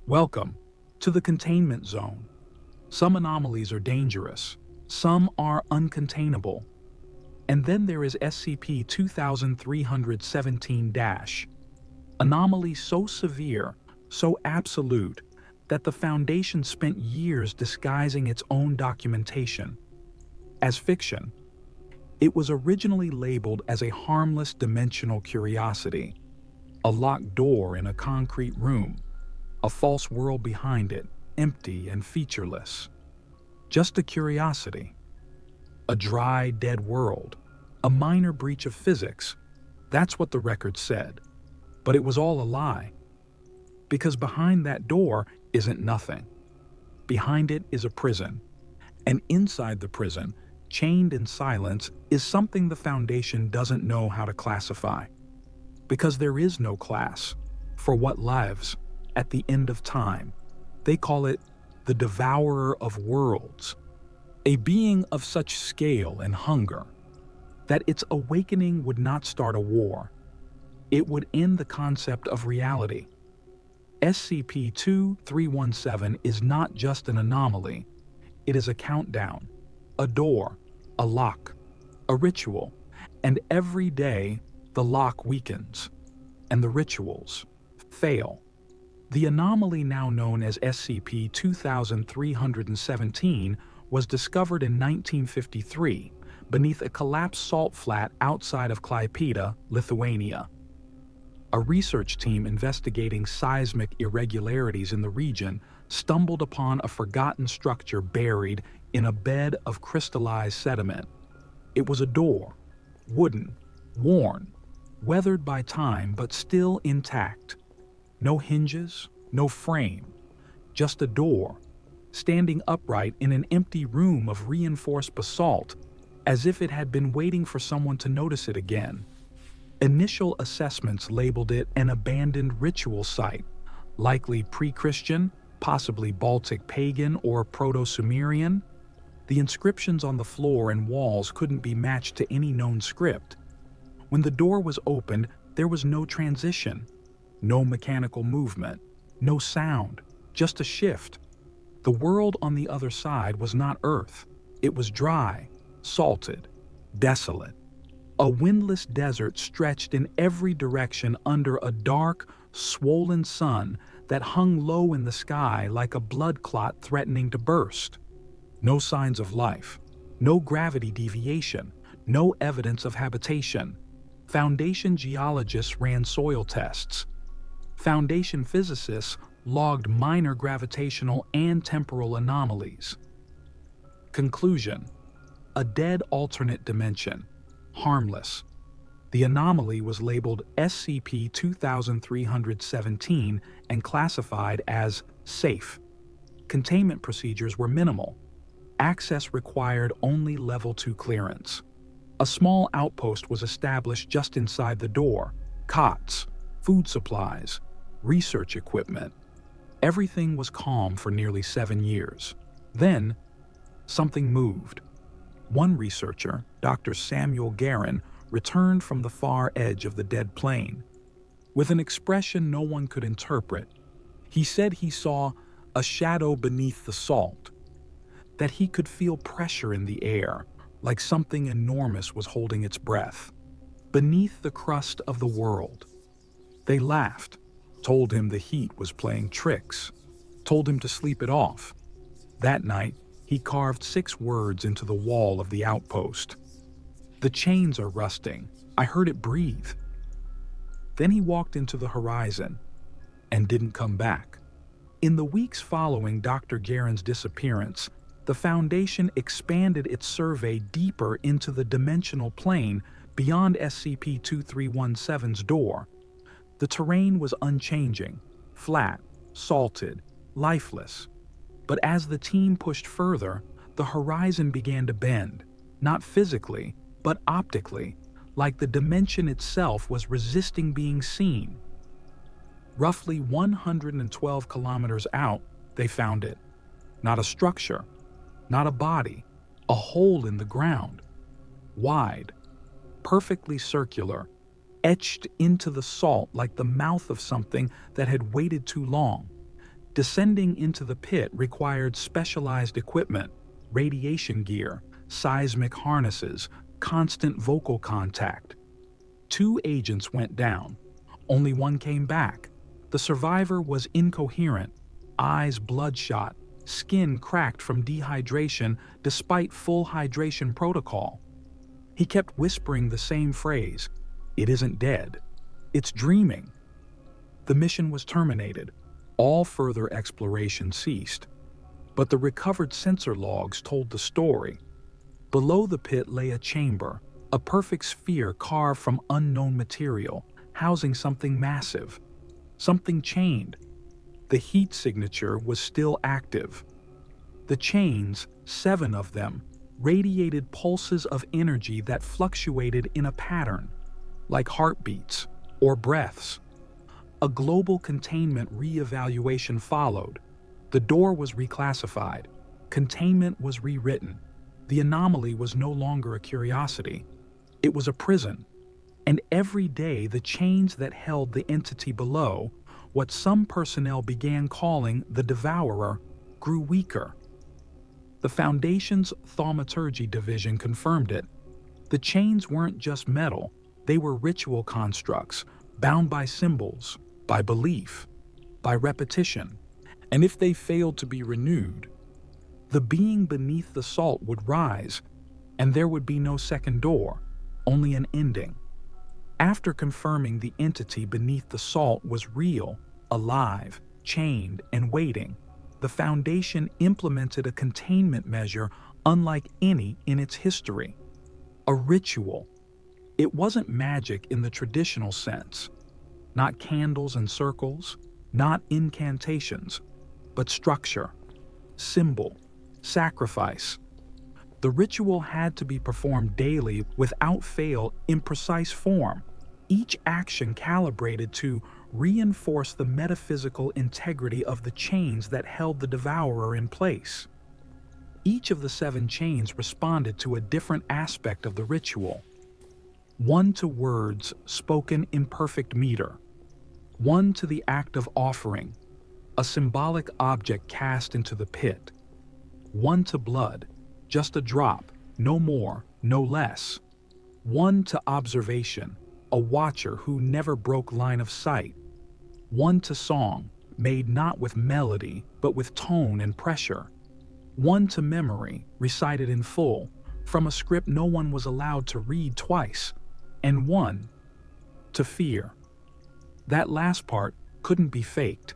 Welcome to the Containment Zone. Some anomalies are dangerous, some are uncontainable. And then there is SCP-2317-, anomaly so severe, so absolute, that the Foundation spent years disguising its own documentation. As fiction, it was originally labeled as a harmless dimensional curiosity, a locked door in a concrete room, a false world behind it, empty and featureless. Just a curiosity. A dry, dead world. A minor breach of physics. That's what the record said. But it was all a lie. Because behind that door isn't nothing. Behind it is a prison. And inside the prison, chained in silence, is something the Foundation doesn't know how to classify. Because there is no class for what lives at the end of time. They call it the Devourer of Worlds, a being of such scale and hunger that its awakening would not start a war. It would end the concept of reality. SCP-2317 is not just an anomaly. It is a countdown, a door, a lock, a ritual, and every day the lock weakens, and the rituals fail. The anomaly now known as SCP-2317 was discovered in 1953 beneath a collapsed salt flat outside of Klaipėda, Lithuania. A research team investigating seismic irregularities in the region stumbled upon a forgotten structure buried in a bed of crystallized sediment. It was a door, wooden, worn, weathered by time but still intact. No hinges, no frame, just a door, standing upright in an empty room of reinforced basalt, as if it had been waiting for someone to notice it again. Initial assessments labeled it an abandoned ritual site, likely pre-Christian, possibly Baltic pagan or Proto-Sumerian. The inscriptions on the floor and walls couldn't be matched to any known script. When the door was opened, there was no transition. No mechanical movement, no sound, just a shift. The world on the other side was not Earth. It was dry, salted, desolate. A windless desert stretched in every direction under a dark, swollen sun that hung low in the sky like a blood clot threatening to burst. No signs of life, no gravity deviation, no evidence of habitation. Foundation geologists ran soil tests. Foundation physicists logged minor gravitational and temporal anomalies. Conclusion: a dead alternate dimension, harmless. The anomaly was labeled SCP-2317 and classified as safe. Containment procedures were minimal. Access required only Level 2 clearance. A small outpost was established just inside the door. Cots, food supplies, research equipment. Everything was calm for nearly 7 years. Then, something moved. One researcher, Dr. Samuel Guerin, returned from the far edge of the dead plain. With an expression no one could interpret, he said he saw a shadow beneath the salt, that he could feel pressure in the air, like something enormous was holding its breath, beneath the crust of the world. They laughed, told him the heat was playing tricks, told him to sleep it off. That night, he carved 6 words into the wall of the outpost. "The chains are rusting. I heard it breathe." Then he walked into the horizon and didn't come back. In the weeks following Dr. Guerin's disappearance, the Foundation expanded its survey deeper into the dimensional plane beyond SCP-2317's door. The terrain was unchanging, flat, salted, lifeless. But as the team pushed further, the horizon began to bend, not physically, but optically, like the dimension itself was resisting being seen. Roughly 112 kilometers out, they found it. Not a structure, not a body, a hole in the ground. Wide, perfectly circular, etched into the salt like the mouth of something that had waited too long. Descending into the pit required specialized equipment, radiation gear, seismic harnesses, constant vocal contact. 2 agents went down. Only one came back. The survivor was incoherent, eyes bloodshot, skin cracked from dehydration despite full hydration protocol. He kept whispering the same phrase, "It isn't dead. It's dreaming." The mission was terminated. All further exploration ceased. But the recovered sensor logs told the story. Below the pit lay a chamber, a perfect sphere carved from unknown material, housing something massive. Something chained. The heat signature was still active. The chains, 7 of them, radiated pulses of energy that fluctuated in a pattern, like heartbeats or breaths. A global containment re-evaluation followed. The door was reclassified. Containment was rewritten. The anomaly was no longer a curiosity. It was a prison. And every day the chains that held the entity below, what some personnel began calling the Devourer, grew weaker. The Foundation's Thaumaturgy Division confirmed it. The chains weren't just metal, they were ritual constructs, bound by symbols, by belief, by repetition. And if they failed to be renewed, the being beneath the salt would rise, and there would be no second door, only an ending. After confirming the entity beneath the salt was real, alive, chained, and waiting, the Foundation implemented a containment measure unlike any in its history. A ritual. It wasn't magic in the traditional sense. Not candles and circles, not incantations, but structure, symbol, sacrifice. The ritual had to be performed daily without fail in precise form, each action calibrated to reinforce the metaphysical integrity of the chains that held the Devourer in place. Each of the 7 chains responded to a different aspect of the ritual. One to words spoken in perfect meter. One to the act of offering, a symbolic object cast into the pit. One to blood, just a drop, no more, no less. One to observation, a watcher who never broke line of sight. One to song, made not with melody, but with tone and pressure. One to memory, recited in full, from a script no one was allowed to read twice. And one to fear. That last part couldn't be faked.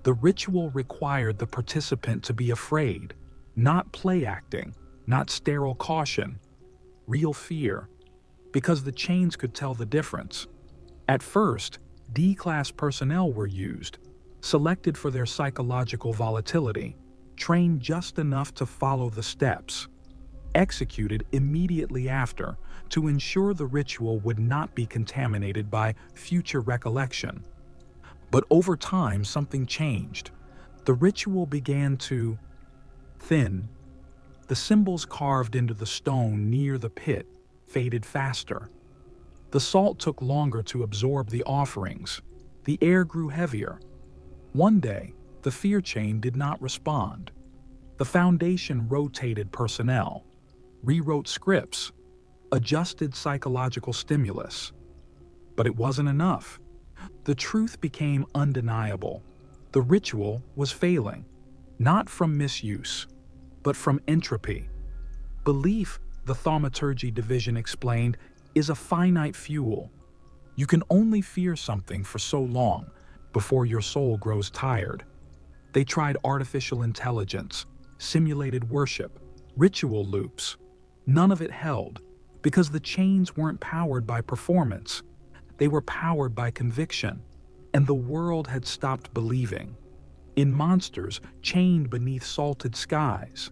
The ritual required the participant to be afraid, not play acting, not sterile caution, real fear, because the chains could tell the difference. At first, D-class personnel were used, selected for their psychological volatility, trained just enough to follow the steps, executed immediately after to ensure the ritual would not be contaminated by future recollection. But over time, something changed. The ritual began to thin. The symbols carved into the stone near the pit faded faster. The salt took longer to absorb the offerings. The air grew heavier. One day, the fear chain did not respond. The Foundation rotated personnel, rewrote scripts, adjusted psychological stimulus. But it wasn't enough. The truth became undeniable. The ritual was failing, not from misuse, but from entropy. Belief, the Thaumaturgy Division explained, is a finite fuel. You can only fear something for so long before your soul grows tired. They tried artificial intelligence, simulated worship, ritual loops. None of it held, because the chains weren't powered by performance. They were powered by conviction, and the world had stopped believing in monsters chained beneath salted skies.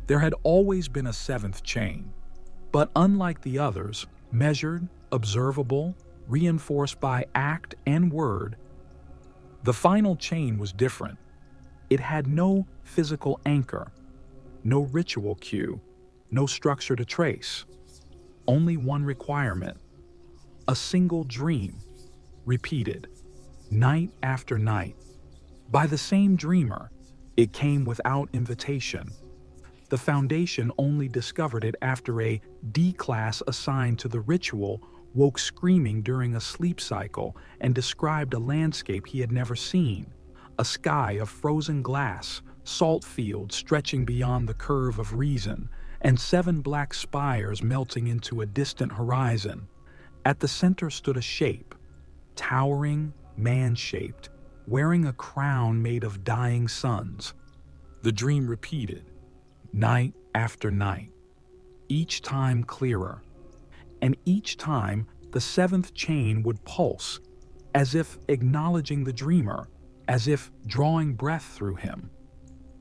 There had always been a 7th chain, but unlike the others, measured, observable, reinforced by act and word, the final chain was different. It had no physical anchor, no ritual cue, no structure to trace. Only one requirement: a single dream, repeated, night after night. By the same dreamer, it came without invitation. The Foundation only discovered it after a D-class assigned to the ritual woke screaming during a sleep cycle and described a landscape he had never seen, a sky of frozen glass, salt fields stretching beyond the curve of reason, and 7 black spires melting into a distant horizon. At the center stood a shape, towering, man-shaped, wearing a crown made of dying suns. The dream repeated, night after night, each time clearer. And each time, the 7th chain would pulse, as if acknowledging the dreamer, as if drawing breath through him.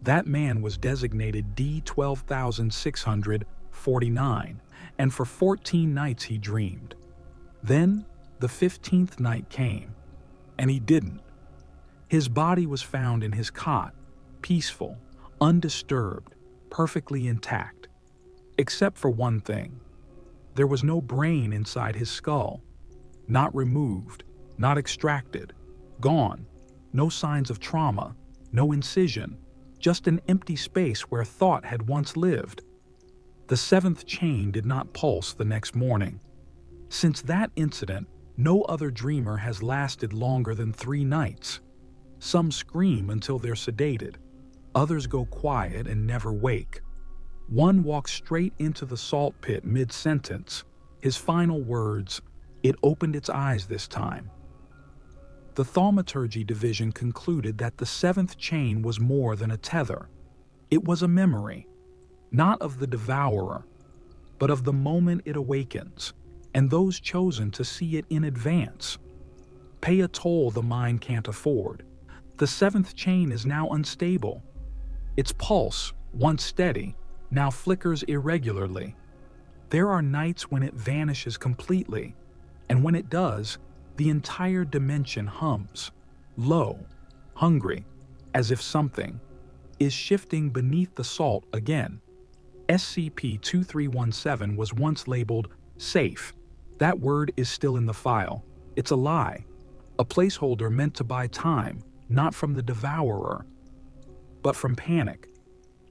That man was designated D-12,649, and for 14 nights he dreamed. Then, the 15th night came, and he didn't. His body was found in his cot, peaceful, undisturbed, perfectly intact. Except for one thing. There was no brain inside his skull. Not removed, not extracted, gone. No signs of trauma, no incision, just an empty space where thought had once lived. The 7th chain did not pulse the next morning. Since that incident, no other dreamer has lasted longer than 3 nights. Some scream until they're sedated. Others go quiet and never wake. One walks straight into the salt pit mid-sentence. His final words, "It opened its eyes this time." The thaumaturgy division concluded that the 7th chain was more than a tether. It was a memory, not of the devourer, but of the moment it awakens, and those chosen to see it in advance. Pay a toll the mind can't afford. The 7th chain is now unstable. Its pulse, once steady, now flickers irregularly. There are nights when it vanishes completely, and when it does, the entire dimension hums, low, hungry, as if something is shifting beneath the salt again. SCP-2317 was once labeled safe. That word is still in the file. It's a lie, a placeholder meant to buy time, not from the devourer, but from panic.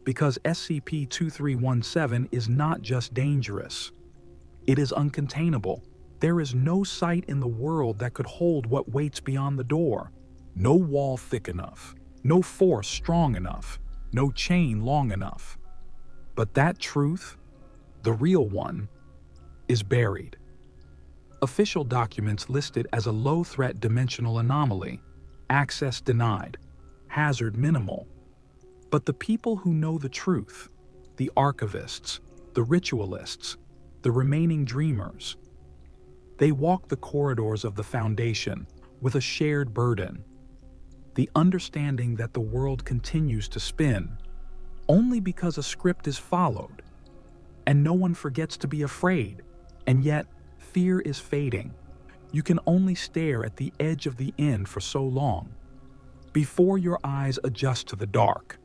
Because SCP-2317 is not just dangerous. It is uncontainable. There is no site in the world that could hold what waits beyond the door. No wall thick enough, no force strong enough, no chain long enough. But that truth, the real one, is buried. Official documents list it as a low-threat dimensional anomaly, access denied, hazard minimal. But the people who know the truth, the archivists, the ritualists, the remaining dreamers, they walk the corridors of the Foundation with a shared burden, the understanding that the world continues to spin only because a script is followed, and no one forgets to be afraid, and yet fear is fading. You can only stare at the edge of the end for so long, before your eyes adjust to the dark.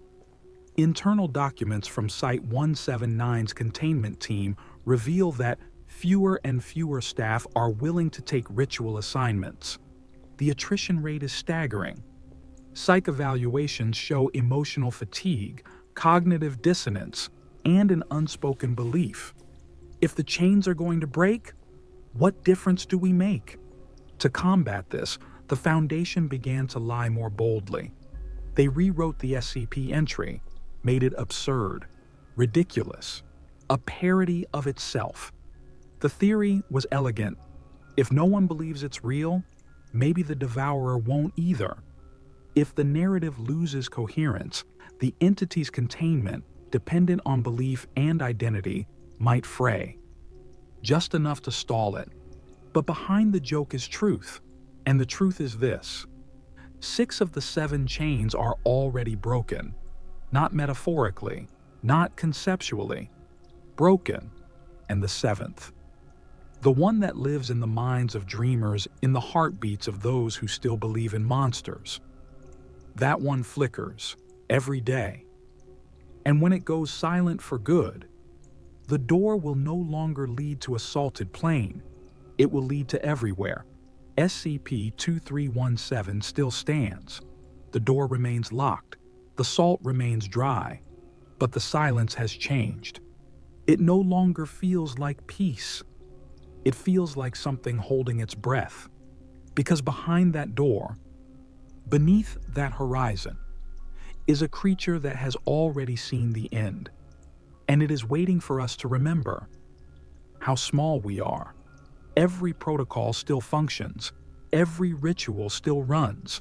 Internal documents from Site-179's containment team reveal that fewer and fewer staff are willing to take ritual assignments. The attrition rate is staggering. Psych evaluations show emotional fatigue, cognitive dissonance, and an unspoken belief. If the chains are going to break, what difference do we make? To combat this, the Foundation began to lie more boldly. They rewrote the SCP entry, made it absurd, ridiculous, a parody of itself. The theory was elegant. If no one believes it's real, maybe the devourer won't either. If the narrative loses coherence, the entity's containment, dependent on belief and identity, might fray. Just enough to stall it. But behind the joke is truth, and the truth is this. 6 of the 7 chains are already broken. Not metaphorically, not conceptually. Broken, and the 7th. The one that lives in the minds of dreamers, in the heartbeats of those who still believe in monsters. That one flickers, every day. And when it goes silent for good, the door will no longer lead to a salted plain. It will lead to everywhere. SCP-2317 still stands. The door remains locked, the salt remains dry, but the silence has changed. It no longer feels like peace. It feels like something holding its breath. Because behind that door, beneath that horizon, is a creature that has already seen the end. And it is waiting for us to remember how small we are. Every protocol still functions. Every ritual still runs.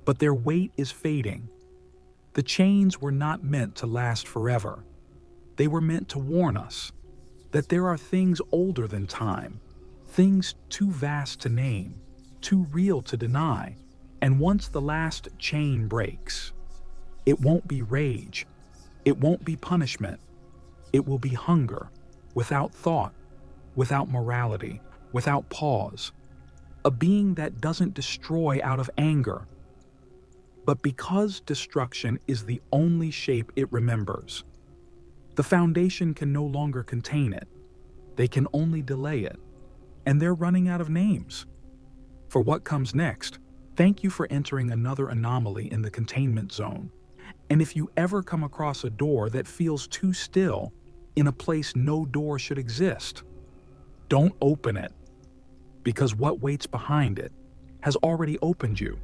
But their weight is fading. The chains were not meant to last forever. They were meant to warn us that there are things older than time, things too vast to name, too real to deny. And once the last chain breaks, it won't be rage, it won't be punishment, it will be hunger, without thought, without morality, without pause. A being that doesn't destroy out of anger, but because destruction is the only shape it remembers. The Foundation can no longer contain it. They can only delay it. And they're running out of names. For what comes next, thank you for entering another anomaly in the Containment Zone. And if you ever come across a door that feels too still in a place no door should exist, don't open it, because what waits behind it has already opened you.